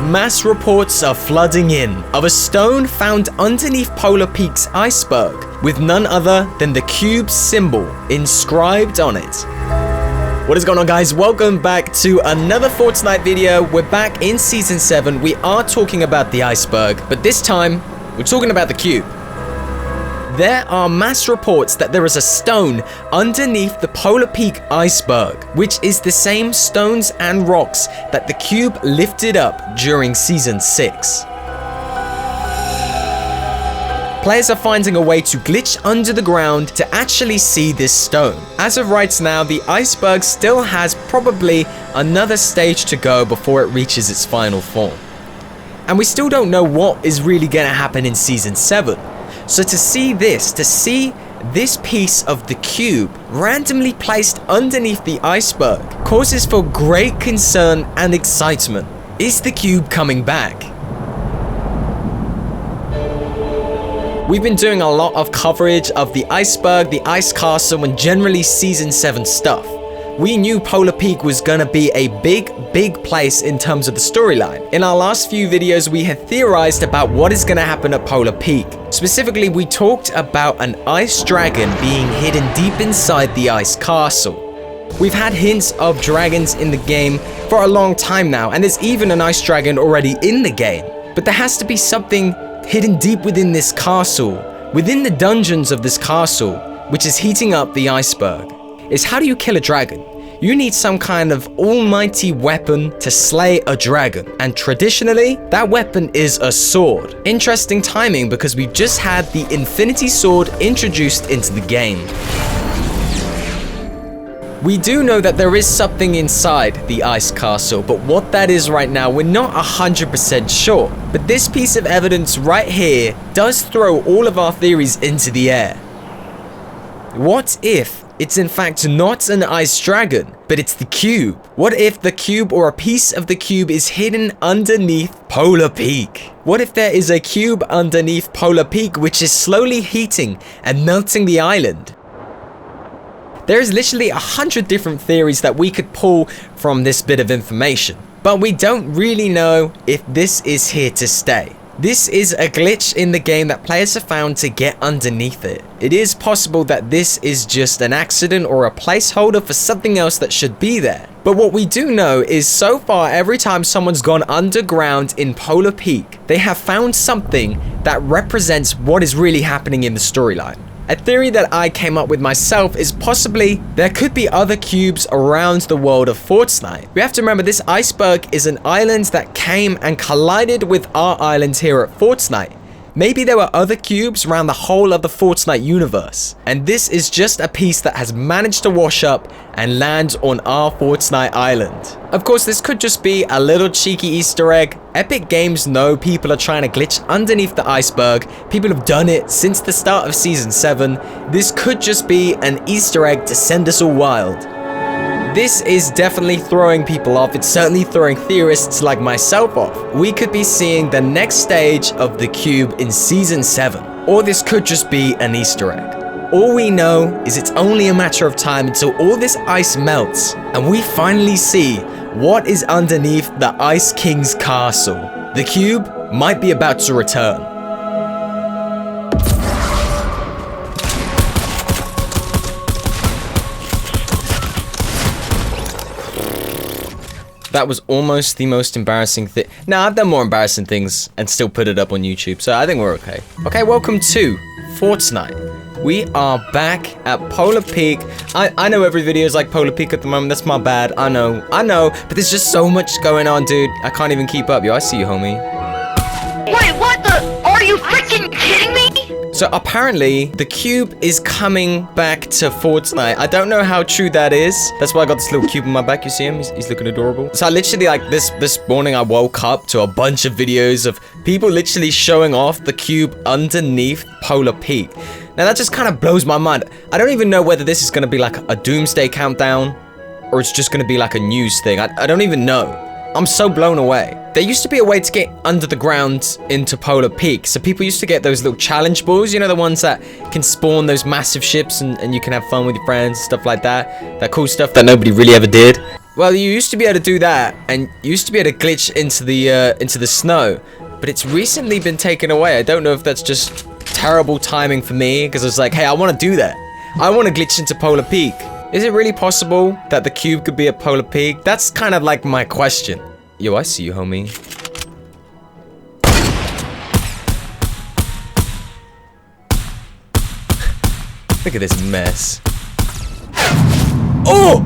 mass reports are flooding in of a stone found underneath Polar Peak's iceberg with none other than the cube symbol inscribed on it. What is going on, guys? Welcome back to another Fortnite video. We're back in Season 7. We are talking about the iceberg, but this time we're talking about the cube. There are mass reports that there is a stone underneath the Polar Peak iceberg, which is the same stones and rocks that the cube lifted up during Season 6. Players are finding a way to glitch under the ground to actually see this stone. As of right now, the iceberg still has probably another stage to go before it reaches its final form. And we still don't know what is really going to happen in Season 7. So to see this piece of the cube randomly placed underneath the iceberg causes for great concern and excitement. Is the cube coming back? We've been doing a lot of coverage of the iceberg, the ice castle, and generally Season 7 stuff. We knew Polar Peak was gonna be a big place in terms of the storyline. In our last few videos, we had theorized about what is gonna happen at Polar Peak. Specifically, we talked about an ice dragon being hidden deep inside the ice castle. We've had hints of dragons in the game for a long time now, and there's even an ice dragon already in the game. But there has to be something hidden deep within this castle, within the dungeons of this castle, which is heating up the iceberg. Is how do you kill a dragon? You need some kind of almighty weapon to slay a dragon, and traditionally, that weapon is a sword. Interesting timing because we just had the Infinity Sword introduced into the game. We do know that there is something inside the ice castle, but what that is right now, we're not 100% sure. But this piece of evidence right here does throw all of our theories into the air. What if it's in fact not an ice dragon, but it's the cube? What if the cube or a piece of the cube is hidden underneath Polar Peak? What if there is a cube underneath Polar Peak which is slowly heating and melting the island? There is literally 100 different theories that we could pull from this bit of information, but we don't really know if this is here to stay. This is a glitch in the game that players have found to get underneath it. It is possible that this is just an accident or a placeholder for something else that should be there. But what we do know is so far, every time someone's gone underground in Polar Peak, they have found something that represents what is really happening in the storyline. A theory that I came up with myself is possibly there could be other cubes around the world of Fortnite. We have to remember this iceberg is an island that came and collided with our island here at Fortnite. Maybe there were other cubes around the whole of the Fortnite universe, and this is just a piece that has managed to wash up and land on our Fortnite island. Of course, this could just be a little cheeky Easter egg. Epic Games know people are trying to glitch underneath the iceberg. People have done it since the start of Season 7. This could just be an Easter egg to send us all wild. This is definitely throwing people off. It's certainly throwing theorists like myself off. We could be seeing the next stage of the cube in Season 7. Or this could just be an Easter egg. All we know is it's only a matter of time until all this ice melts and we finally see what is underneath the Ice King's castle. The cube might be about to return. That was almost the most embarrassing thing. Now, I've done more embarrassing things and still put it up on YouTube, so I think we're okay. Okay, welcome to Fortnite. We are back at Polar Peak. I know every video is like Polar Peak at the moment. That's my bad. I know. But there's just so much going on, dude. I can't even keep up. Yo, I see you, homie. Wait, what the? Are you freaking kidding me? So apparently, the cube is coming back to Fortnite. I don't know how true that is. That's why I got this little cube on my back. You see him? He's looking adorable. So I literally, like, this morning, I woke up to a bunch of videos of people literally showing off the cube underneath Polar Peak. Now, that just kind of blows my mind. I don't even know whether this is going to be like a doomsday countdown or it's just going to be like a news thing. I don't even know. I'm so blown away. There used to be a way to get under the ground into Polar Peak. So people used to get those little challenge balls, you know, the ones that can spawn those massive ships and you can have fun with your friends, stuff like that. That cool stuff that nobody really ever did. Well, you used to be able to do that, and you used to be able to glitch into the snow, but it's recently been taken away. I don't know if that's just terrible timing for me, because it's like, hey, I want to do that. I want to glitch into Polar Peak. Is it really possible that the cube could be at Polar Peak? That's kind of like my question. Yo, I see you, homie. Look at this mess. Oh!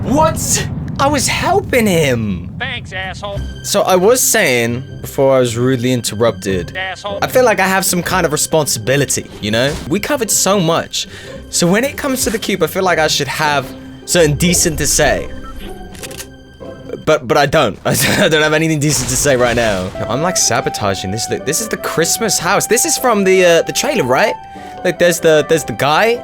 What? I was helping him. Thanks, asshole. So I was saying, before I was rudely interrupted, Asshole. I feel like I have some kind of responsibility, you know? We covered so much. So when it comes to the cube, I feel like I should have something decent to say. But I don't. I don't have anything decent to say right now. I'm like sabotaging this. Look, this is the Christmas house. This is from the trailer, right? Like there's the guy,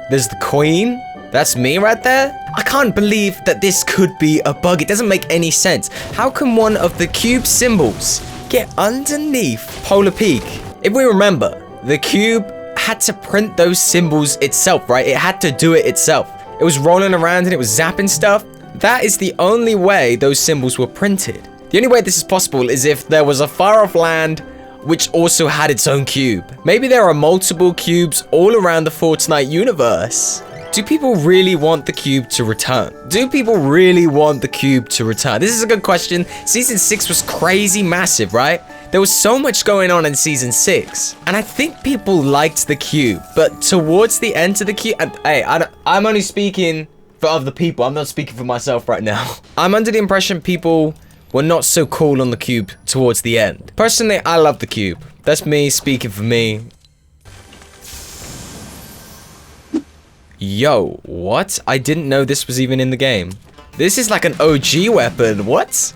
there's the queen. That's me right there. I can't believe that this could be a bug. It doesn't make any sense. How can one of the cube symbols get underneath Polar Peak? If we remember, the cube had to print those symbols itself, right? It had to do it itself. It was rolling around and it was zapping stuff. That is the only way those symbols were printed. The only way this is possible is if there was a far-off land which also had its own cube. Maybe there are multiple cubes all around the Fortnite universe. Do people really want the cube to return? Do people really want the cube to return? This is a good question. Season 6 was crazy massive, right? There was so much going on in Season 6. And I think people liked the cube. But towards the end of the cube... Hey, I'm only speaking for other people. I'm not speaking for myself right now. I'm under the impression people were not so cool on the cube towards the end. Personally, I love the cube. That's me speaking for me. Yo, what? I didn't know this was even in the game. This is like an OG weapon. What?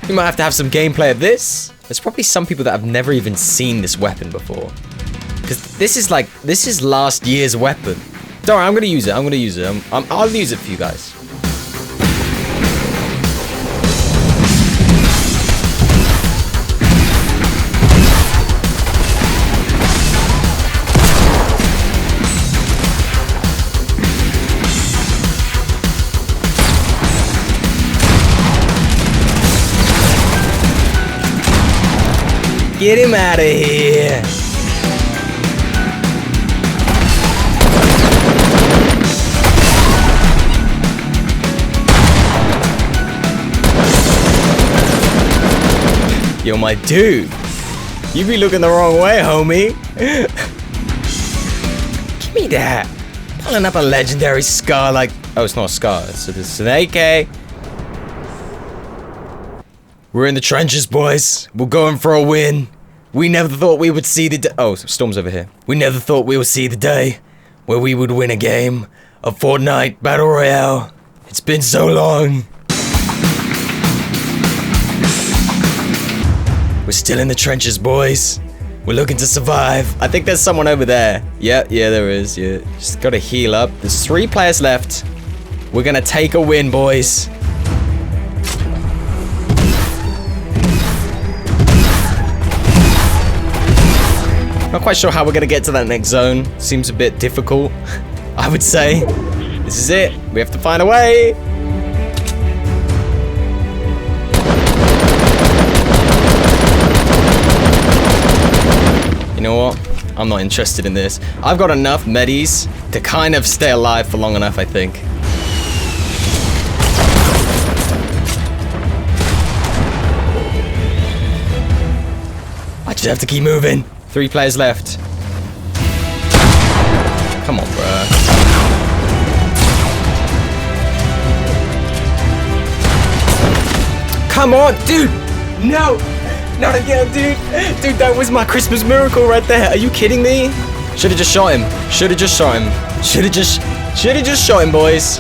We might have to have some gameplay of this. There's probably some people that have never even seen this weapon before. Because this is last year's weapon. Don't worry, I'm gonna use it. I'll use it for you guys. Get him out of here. Yo, my dude. You be looking the wrong way, homie. Give me that. Pulling up a legendary scar like... Oh, it's not a scar. It's an AK. We're in the trenches, boys. We're going for a win. We never thought we would see the day. Oh, Storm's over here. We never thought we would see the day where we would win a game of Fortnite Battle Royale. It's been so long. We're still in the trenches, boys. We're looking to survive. I think there's someone over there. Yeah, there is. Yeah, just gotta heal up. There's 3 players left. We're gonna take a win, boys. Not quite sure how we're gonna get to that next zone. Seems a bit difficult, I would say. This is it. We have to find a way. You know what? I'm not interested in this. I've got enough medis to kind of stay alive for long enough, I think. I just have to keep moving. 3 players left. Come on, bruh. Come on, dude! No! Not again, dude! Dude, that was my Christmas miracle right there. Are you kidding me? Should've just shot him. Should've just shot him. Should've just shot him, boys.